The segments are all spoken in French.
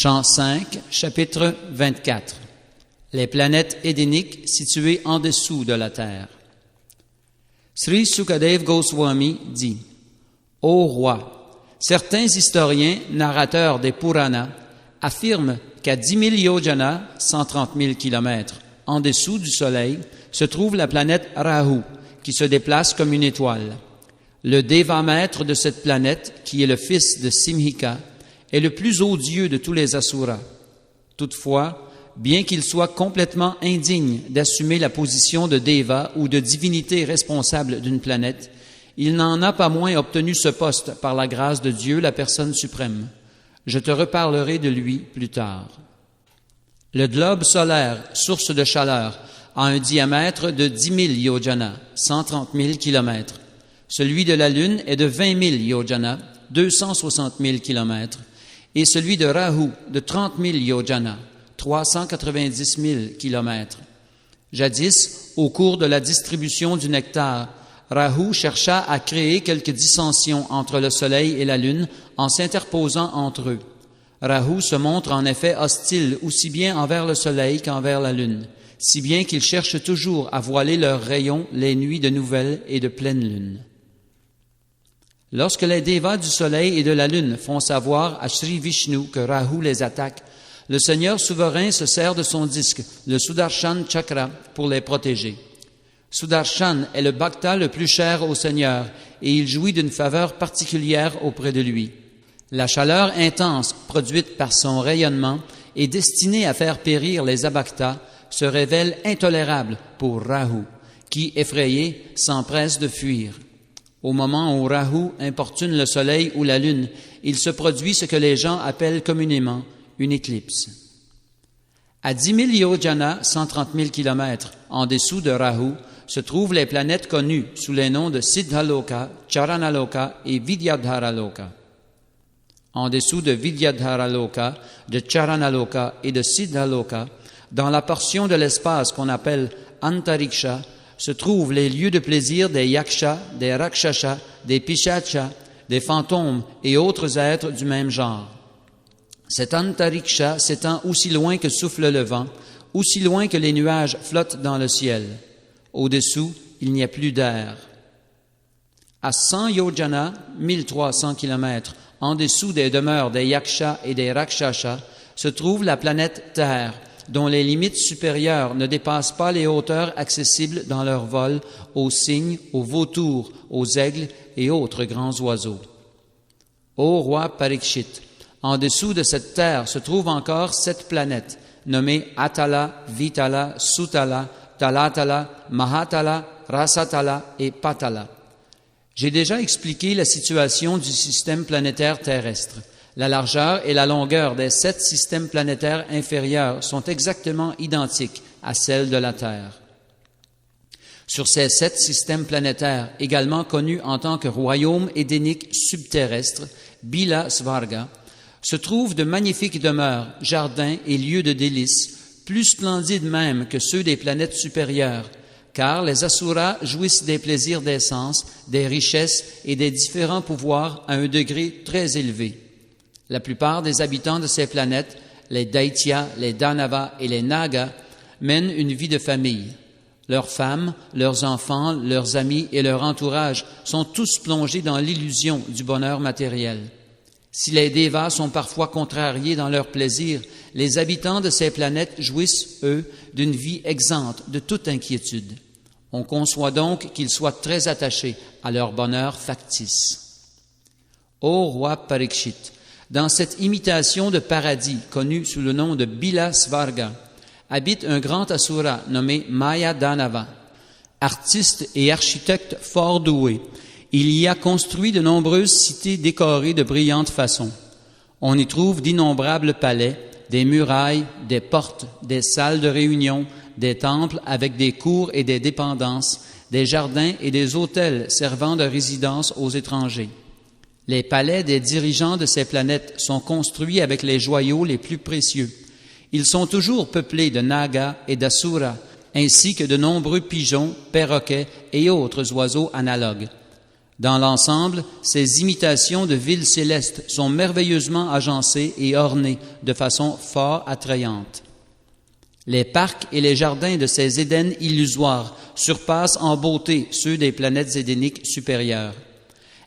Chant 5, chapitre 24. Les planètes édéniques situées en dessous de la Terre. Sri Sukadev Goswami dit: Ô roi, certains historiens, narrateurs des Puranas, affirment qu'à 10 000 yojana, 130 000 kilomètres, en dessous du Soleil, se trouve la planète Rahu, qui se déplace comme une étoile. Le dévamètre de cette planète, qui est le fils de Simhika, est le plus odieux de tous les Asuras. Toutefois, bien qu'il soit complètement indigne d'assumer la position de Deva ou de divinité responsable d'une planète, il n'en a pas moins obtenu ce poste par la grâce de Dieu, la personne suprême. Je te reparlerai de lui plus tard. Le globe solaire, source de chaleur, a un diamètre de 10 000 yojana, 130 000 kilomètres. Celui de la Lune est de 20 000 yojana, 260 000 kilomètres, et celui de Rahu de 30 000 yojana, 390 000 kilomètres. Jadis, au cours de la distribution du nectar, Rahu chercha à créer quelques dissensions entre le Soleil et la Lune en s'interposant entre eux. Rahu se montre en effet hostile aussi bien envers le Soleil qu'envers la Lune, si bien qu'il cherche toujours à voiler leurs rayons les nuits de nouvelle et de pleine lune. Lorsque les Devas du Soleil et de la Lune font savoir à Sri Vishnu que Rahu les attaque, le Seigneur souverain se sert de son disque, le Sudarshan Chakra, pour les protéger. Sudarshan est le bhakta le plus cher au Seigneur et il jouit d'une faveur particulière auprès de lui. La chaleur intense produite par son rayonnement et destinée à faire périr les abhaktas se révèle intolérable pour Rahu, qui, effrayé, s'empresse de fuir. Au moment où Rahu importune le Soleil ou la Lune, il se produit ce que les gens appellent communément une éclipse. À 10 000 yojana, 130 000 kilomètres, en dessous de Rahu, se trouvent les planètes connues sous les noms de Siddhaloka, Charanaloka et Vidyadharaloka. En dessous de Vidyadharaloka, de Charanaloka et de Siddhaloka, dans la portion de l'espace qu'on appelle Antariksha, se trouvent les lieux de plaisir des yakshas, des rakshasas, des pishachas, des fantômes et autres êtres du même genre. Cet Antariksha s'étend aussi loin que souffle le vent, aussi loin que les nuages flottent dans le ciel. Au-dessous, il n'y a plus d'air. À 100 yojana, 1300 kilomètres, en dessous des demeures des yakshas et des rakshasas, se trouve la planète Terre, dont les limites supérieures ne dépassent pas les hauteurs accessibles dans leur vol aux cygnes, aux vautours, aux aigles et autres grands oiseaux. Ô roi Parikshit, en dessous de cette terre se trouvent encore 7 planètes, nommées Atala, Vitala, Sutala, Talatala, Mahatala, Rasatala et Patala. J'ai déjà expliqué la situation du système planétaire terrestre. La largeur et la longueur des 7 systèmes planétaires inférieurs sont exactement identiques à celles de la Terre. Sur ces 7 systèmes planétaires, également connus en tant que royaumes édéniques subterrestres, Bila Svarga, se trouvent de magnifiques demeures, jardins et lieux de délices, plus splendides même que ceux des planètes supérieures, car les Asuras jouissent des plaisirs des sens, des richesses et des différents pouvoirs à un degré très élevé. La plupart des habitants de ces planètes, les Daityas, les Danavas et les Nagas, mènent une vie de famille. Leurs femmes, leurs enfants, leurs amis et leur entourage sont tous plongés dans l'illusion du bonheur matériel. Si les Devas sont parfois contrariés dans leurs plaisirs, les habitants de ces planètes jouissent, eux, d'une vie exempte de toute inquiétude. On conçoit donc qu'ils soient très attachés à leur bonheur factice. Ô roi Parikshit, dans cette imitation de paradis connue sous le nom de Bila Svarga, habite un grand asura nommé Maya Danava. Artiste et architecte fort doué, il y a construit de nombreuses cités décorées de brillantes façons. On y trouve d'innombrables palais, des murailles, des portes, des salles de réunion, des temples avec des cours et des dépendances, des jardins et des hôtels servant de résidence aux étrangers. Les palais des dirigeants de ces planètes sont construits avec les joyaux les plus précieux. Ils sont toujours peuplés de nagas et d'asuras, ainsi que de nombreux pigeons, perroquets et autres oiseaux analogues. Dans l'ensemble, ces imitations de villes célestes sont merveilleusement agencées et ornées de façon fort attrayante. Les parcs et les jardins de ces Édens illusoires surpassent en beauté ceux des planètes édéniques supérieures.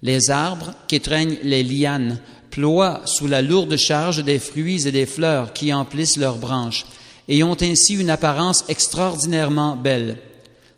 Les arbres qu'étreignent les lianes ploient sous la lourde charge des fruits et des fleurs qui emplissent leurs branches et ont ainsi une apparence extraordinairement belle.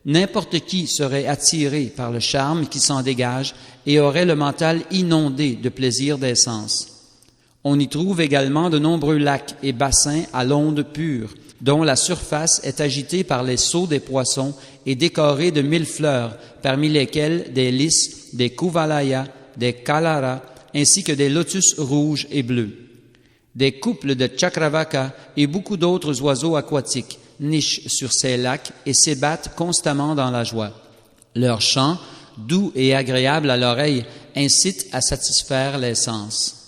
N'importe qui serait attiré par le charme qui s'en dégage et aurait le mental inondé de plaisir des sens. On y trouve également de nombreux lacs et bassins à l'onde pure, dont la surface est agitée par les sauts des poissons et décorée de 1000 fleurs, parmi lesquelles des lys, des kuvalayas, des kalaras, ainsi que des lotus rouges et bleus. Des couples de chakravaka et beaucoup d'autres oiseaux aquatiques nichent sur ces lacs et s'ébattent constamment dans la joie. Leur chant, doux et agréable à l'oreille, incite à satisfaire les sens.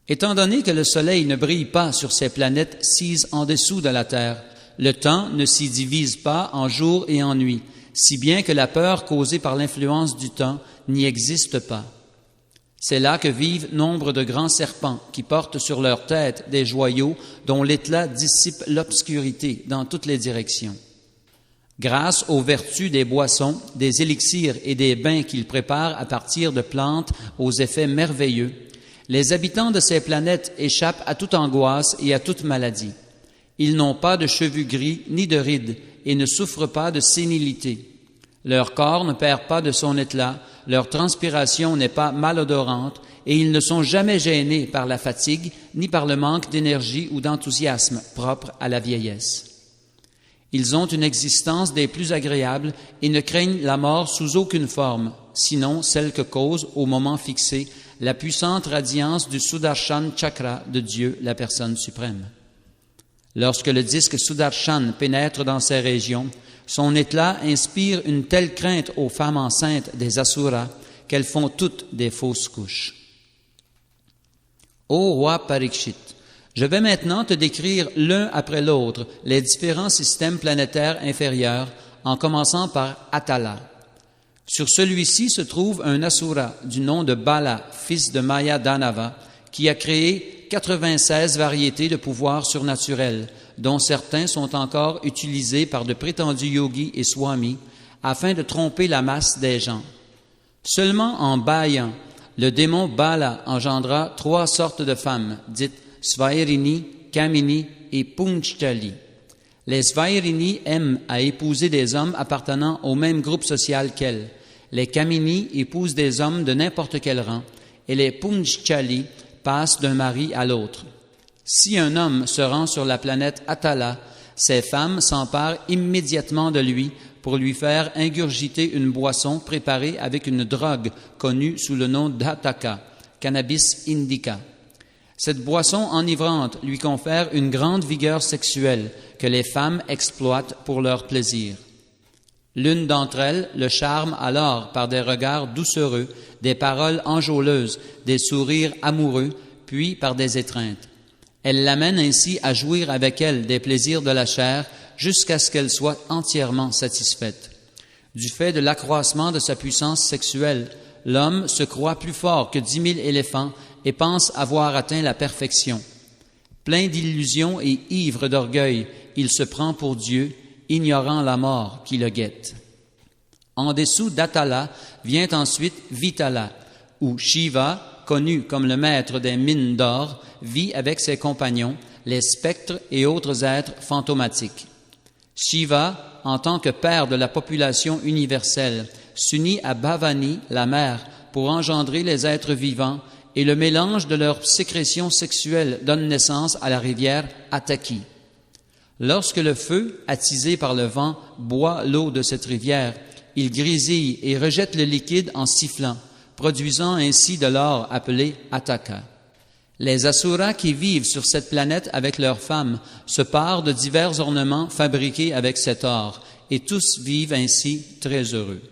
Étant donné que le soleil ne brille pas sur ces planètes sises en dessous de la terre, le temps ne s'y divise pas en jour et en nuit, si bien que la peur causée par l'influence du temps n'y existe pas. C'est là que vivent nombre de grands serpents qui portent sur leur tête des joyaux dont l'éclat dissipe l'obscurité dans toutes les directions. Grâce aux vertus des boissons, des élixirs et des bains qu'ils préparent à partir de plantes aux effets merveilleux, les habitants de ces planètes échappent à toute angoisse et à toute maladie. Ils n'ont pas de cheveux gris ni de rides et ne souffrent pas de sénilité. Leur corps ne perd pas de son éclat, leur transpiration n'est pas malodorante et ils ne sont jamais gênés par la fatigue ni par le manque d'énergie ou d'enthousiasme propre à la vieillesse. Ils ont une existence des plus agréables et ne craignent la mort sous aucune forme, sinon celle que cause, au moment fixé, la puissante radiance du Sudarshan Chakra de Dieu, la personne suprême. Lorsque le disque Sudarshan pénètre dans ces régions, son éclat inspire une telle crainte aux femmes enceintes des Asuras qu'elles font toutes des fausses couches. Ô roi Parikshit, je vais maintenant te décrire l'un après l'autre les différents systèmes planétaires inférieurs, en commençant par Atala. Sur celui-ci se trouve un Asura du nom de Bala, fils de Maya Danava, qui a créé 96 variétés de pouvoirs surnaturels, dont certains sont encore utilisés par de prétendus yogis et swamis afin de tromper la masse des gens. Seulement en bâillant, le démon Bala engendra 3 sortes de femmes, dites Svairini, Kamini et Punchali. Les Svairini aiment à épouser des hommes appartenant au même groupe social qu'elles. Les Kamini épousent des hommes de n'importe quel rang et les Punchali passent d'un mari à l'autre. Si un homme se rend sur la planète Atala, ces femmes s'emparent immédiatement de lui pour lui faire ingurgiter une boisson préparée avec une drogue connue sous le nom d'Hataka, cannabis indica. Cette boisson enivrante lui confère une grande vigueur sexuelle que les femmes exploitent pour leur plaisir. L'une d'entre elles le charme alors par des regards doucereux, des paroles enjôleuses, des sourires amoureux, puis par des étreintes. Elle l'amène ainsi à jouir avec elle des plaisirs de la chair jusqu'à ce qu'elle soit entièrement satisfaite. Du fait de l'accroissement de sa puissance sexuelle, l'homme se croit plus fort que 10 000 éléphants et pense avoir atteint la perfection. Plein d'illusions et ivre d'orgueil, il se prend pour Dieu, ignorant la mort qui le guette. En dessous d'Atala vient ensuite Vitala, où Shiva, connu comme le maître des mines d'or, vit avec ses compagnons, les spectres et autres êtres fantomatiques. Shiva, en tant que père de la population universelle, s'unit à Bhavani, la mère, pour engendrer les êtres vivants, et le mélange de leurs sécrétions sexuelles donne naissance à la rivière Ataki. Lorsque le feu, attisé par le vent, boit l'eau de cette rivière, il grésille et rejette le liquide en sifflant, produisant ainsi de l'or appelé Ataka. Les Asuras qui vivent sur cette planète avec leurs femmes se parent de divers ornements fabriqués avec cet or, et tous vivent ainsi très heureux.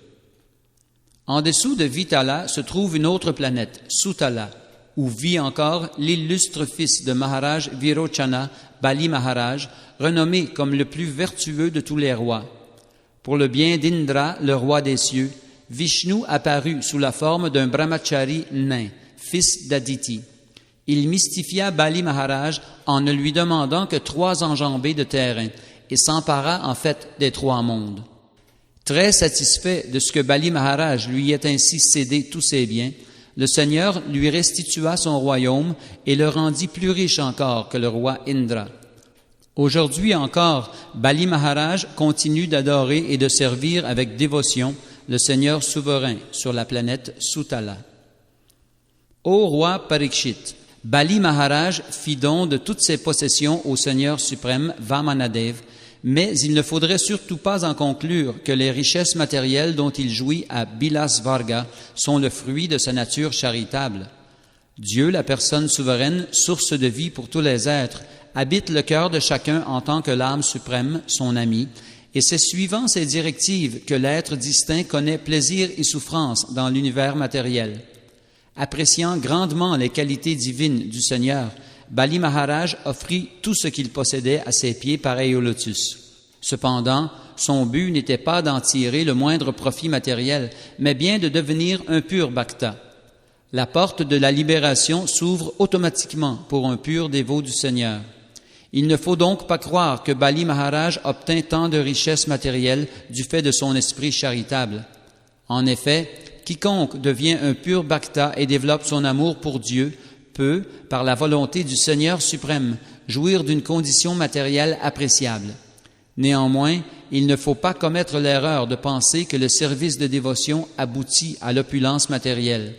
En dessous de Vitala se trouve une autre planète, Sutala, où vit encore l'illustre fils de Maharaj Virochana, Bali Maharaj, renommé comme le plus vertueux de tous les rois. Pour le bien d'Indra, le roi des cieux, Vishnu apparut sous la forme d'un brahmachari nain, fils d'Aditi. Il mystifia Bali Maharaj en ne lui demandant que 3 enjambées de terrain et s'empara en fait des 3 mondes. Très satisfait de ce que Bali Maharaj lui ait ainsi cédé tous ses biens, le Seigneur lui restitua son royaume et le rendit plus riche encore que le roi Indra. Aujourd'hui encore, Bali Maharaj continue d'adorer et de servir avec dévotion le Seigneur souverain sur la planète Sutala. Ô roi Parikshit, Bali Maharaj fit don de toutes ses possessions au Seigneur suprême Vamanadev, mais il ne faudrait surtout pas en conclure que les richesses matérielles dont il jouit à Bilasvarga sont le fruit de sa nature charitable. Dieu, la personne souveraine, source de vie pour tous les êtres, habite le cœur de chacun en tant que l'âme suprême, son ami, et c'est suivant ses directives que l'être distinct connaît plaisir et souffrance dans l'univers matériel. Appréciant grandement les qualités divines du Seigneur, Bali Maharaj offrit tout ce qu'il possédait à ses pieds pareil au lotus. Cependant, son but n'était pas d'en tirer le moindre profit matériel, mais bien de devenir un pur bhakta. La porte de la libération s'ouvre automatiquement pour un pur dévot du Seigneur. Il ne faut donc pas croire que Bali Maharaj obtint tant de richesses matérielles du fait de son esprit charitable. En effet, quiconque devient un pur bhakta et développe son amour pour Dieu peut, par la volonté du Seigneur suprême, jouir d'une condition matérielle appréciable. Néanmoins, il ne faut pas commettre l'erreur de penser que le service de dévotion aboutit à l'opulence matérielle.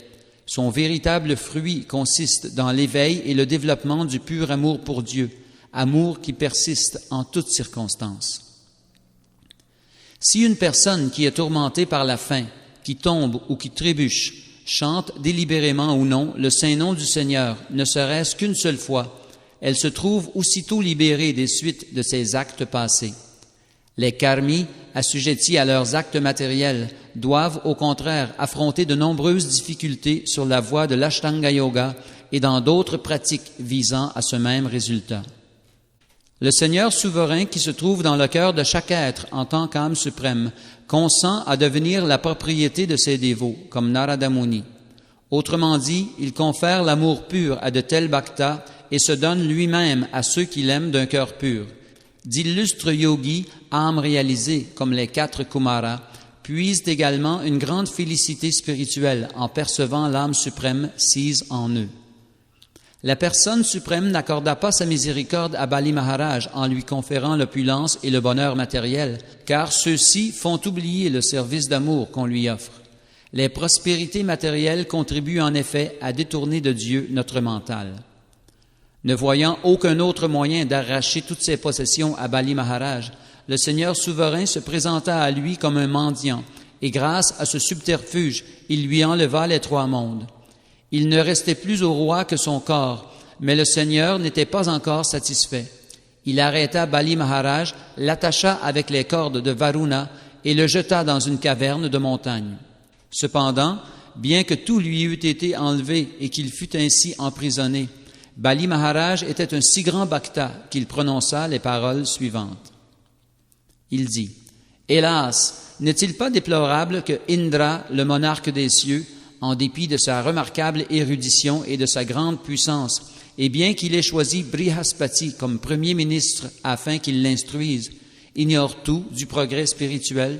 Son véritable fruit consiste dans l'éveil et le développement du pur amour pour Dieu, amour qui persiste en toutes circonstances. Si une personne qui est tourmentée par la faim, qui tombe ou qui trébuche, chante délibérément ou non le saint nom du Seigneur, ne serait-ce qu'une seule fois, elle se trouve aussitôt libérée des suites de ses actes passés. Les karmis, assujettis à leurs actes matériels, doivent au contraire affronter de nombreuses difficultés sur la voie de l'Ashtanga Yoga et dans d'autres pratiques visant à ce même résultat. Le Seigneur souverain qui se trouve dans le cœur de chaque être en tant qu'âme suprême consent à devenir la propriété de ses dévots, comme Narada Muni. Autrement dit, il confère l'amour pur à de tels bhaktas et se donne lui-même à ceux qui l'aiment d'un cœur pur. D'illustres yogis, âmes réalisées comme les 4 Kumaras, puisent également une grande félicité spirituelle en percevant l'âme suprême sise en eux. La personne suprême n'accorda pas sa miséricorde à Bali Maharaj en lui conférant l'opulence et le bonheur matériel, car ceux-ci font oublier le service d'amour qu'on lui offre. Les prospérités matérielles contribuent en effet à détourner de Dieu notre mental. Ne voyant aucun autre moyen d'arracher toutes ses possessions à Bali Maharaj, le Seigneur souverain se présenta à lui comme un mendiant, et grâce à ce subterfuge, il lui enleva les 3 mondes. Il ne restait plus au roi que son corps, mais le Seigneur n'était pas encore satisfait. Il arrêta Bali Maharaj, l'attacha avec les cordes de Varuna et le jeta dans une caverne de montagne. Cependant, bien que tout lui eût été enlevé et qu'il fût ainsi emprisonné, Bali Maharaj était un si grand bhakta qu'il prononça les paroles suivantes. Il dit, « Hélas, n'est-il pas déplorable que Indra, le monarque des cieux, en dépit de sa remarquable érudition et de sa grande puissance, et bien qu'il ait choisi Brihaspati comme premier ministre afin qu'il l'instruise, ignore tout du progrès spirituel?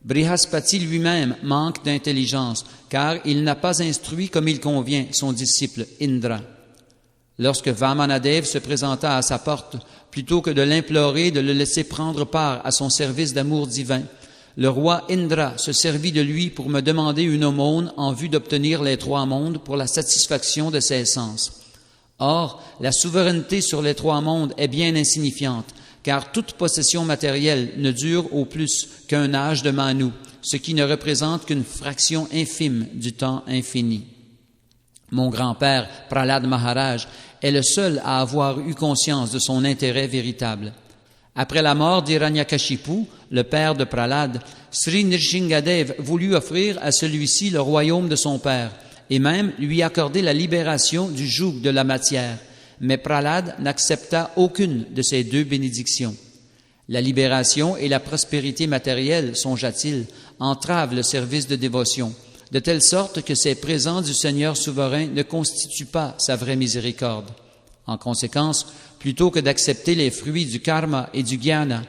Brihaspati lui-même manque d'intelligence, car il n'a pas instruit comme il convient son disciple Indra. Lorsque Vamanadev se présenta à sa porte, plutôt que de l'implorer de le laisser prendre part à son service d'amour divin, le roi Indra se servit de lui pour me demander une aumône en vue d'obtenir les 3 mondes pour la satisfaction de ses sens. Or, la souveraineté sur les 3 mondes est bien insignifiante, car toute possession matérielle ne dure au plus qu'un âge de Manu, ce qui ne représente qu'une fraction infime du temps infini. Mon grand-père, Prahlad Maharaj, est le seul à avoir eu conscience de son intérêt véritable. Après la mort d'Hiranyakashipu, le père de Prahlad, Sri Nrsingadev voulut offrir à celui-ci le royaume de son père et même lui accorder la libération du joug de la matière. Mais Prahlad n'accepta aucune de ces 2 bénédictions. La libération et la prospérité matérielle, songea-t-il, entravent le service de dévotion, de telle sorte que ces présents du Seigneur souverain ne constituent pas sa vraie miséricorde. En conséquence, plutôt que d'accepter les fruits du karma et du jnana,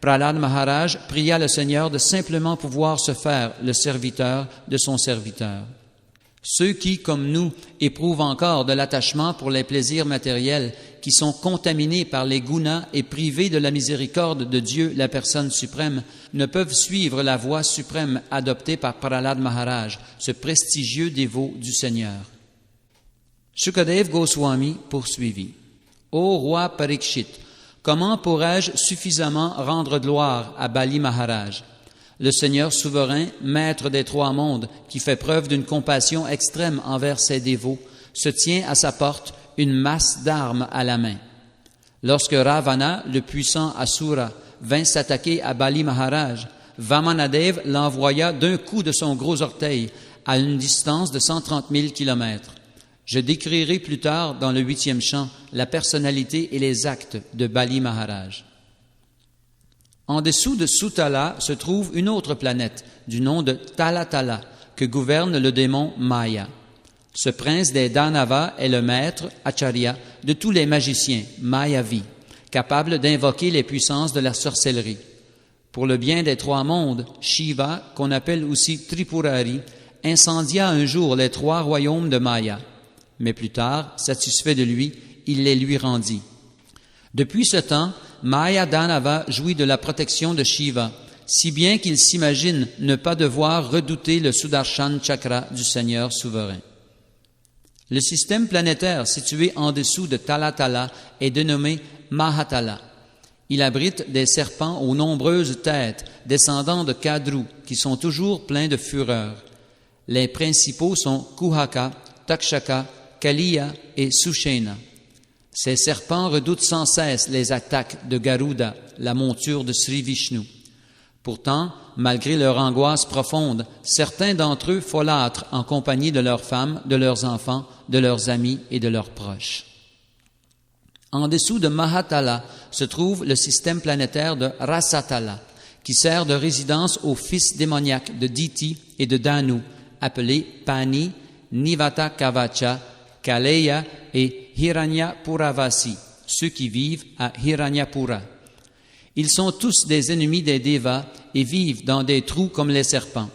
Prahlad Maharaj pria le Seigneur de simplement pouvoir se faire le serviteur de son serviteur. Ceux qui, comme nous, éprouvent encore de l'attachement pour les plaisirs matériels, qui sont contaminés par les gunas et privés de la miséricorde de Dieu, la personne suprême, ne peuvent suivre la voie suprême adoptée par Prahlad Maharaj, ce prestigieux dévot du Seigneur. Shukadev Goswami poursuivit. Ô roi Parikshit, comment pourrais-je suffisamment rendre gloire à Bali Maharaj? Le Seigneur souverain, maître des trois mondes, qui fait preuve d'une compassion extrême envers ses dévots, se tient à sa porte, une masse d'armes à la main. Lorsque Ravana, le puissant Asura, vint s'attaquer à Bali Maharaj, Vamanadev l'envoya d'un coup de son gros orteil à une distance de 130 000 kilomètres. Je décrirai plus tard, dans le 8e chant, la personnalité et les actes de Bali Maharaj. En dessous de Sutala se trouve une autre planète, du nom de Talatala, que gouverne le démon Maya. Ce prince des Danavas est le maître, Acharya, de tous les magiciens, Mayavi, capable d'invoquer les puissances de la sorcellerie. Pour le bien des trois mondes, Shiva, qu'on appelle aussi Tripurari, incendia un jour les trois royaumes de Maya. Mais plus tard, satisfait de lui, il les lui rendit. Depuis ce temps, Maya Danava jouit de la protection de Shiva, si bien qu'il s'imagine ne pas devoir redouter le Sudarshan Chakra du Seigneur souverain. Le système planétaire situé en dessous de Talatala est dénommé Mahatala. Il abrite des serpents aux nombreuses têtes, descendants de Kadru, qui sont toujours pleins de fureur. Les principaux sont Kuhaka, Takshaka, Kaliya et Sushena. Ces serpents redoutent sans cesse les attaques de Garuda, la monture de Sri Vishnu. Pourtant, malgré leur angoisse profonde, certains d'entre eux folâtrent en compagnie de leurs femmes, de leurs enfants, de leurs amis et de leurs proches. En dessous de Mahatala se trouve le système planétaire de Rasatala, qui sert de résidence aux fils démoniaques de Diti et de Danu, appelés Pani, Nivata Kavacha, Kaleya et Hiranyapuravasi, ceux qui vivent à Hiranyapura. Ils sont tous des ennemis des Devas et vivent dans des trous comme les serpents.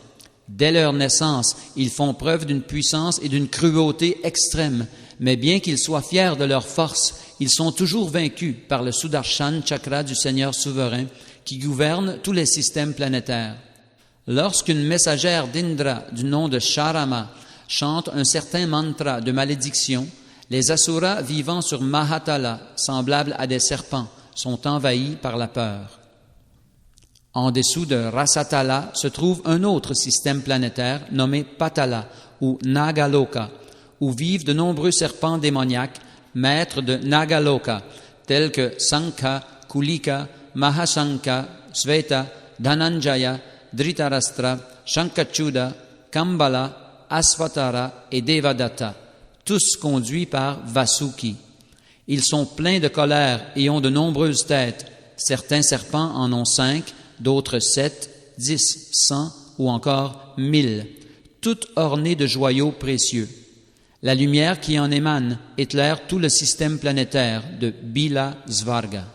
Dès leur naissance, ils font preuve d'une puissance et d'une cruauté extrême, mais bien qu'ils soient fiers de leur force, ils sont toujours vaincus par le Sudarshan Chakra du Seigneur souverain qui gouverne tous les systèmes planétaires. Lorsqu'une messagère d'Indra du nom de Sharama chante un certain mantra de malédiction, les asuras vivant sur Mahatala, semblables à des serpents, sont envahis par la peur. En dessous de Rasatala se trouve un autre système planétaire nommé Patala ou Nagaloka, où vivent de nombreux serpents démoniaques, maîtres de Nagaloka, tels que Sankha, Kulika, Mahashanka, Sveta, Dhananjaya, Dhritarashtra, Shankachuda, Kambala, Asvatara et Devadatta, tous conduits par Vasuki. Ils sont pleins de colère et ont de nombreuses têtes. Certains serpents en ont 5, d'autres 7, 10, 100 ou encore 1000, toutes ornées de joyaux précieux. La lumière qui en émane éclaire tout le système planétaire de Bila Svarga.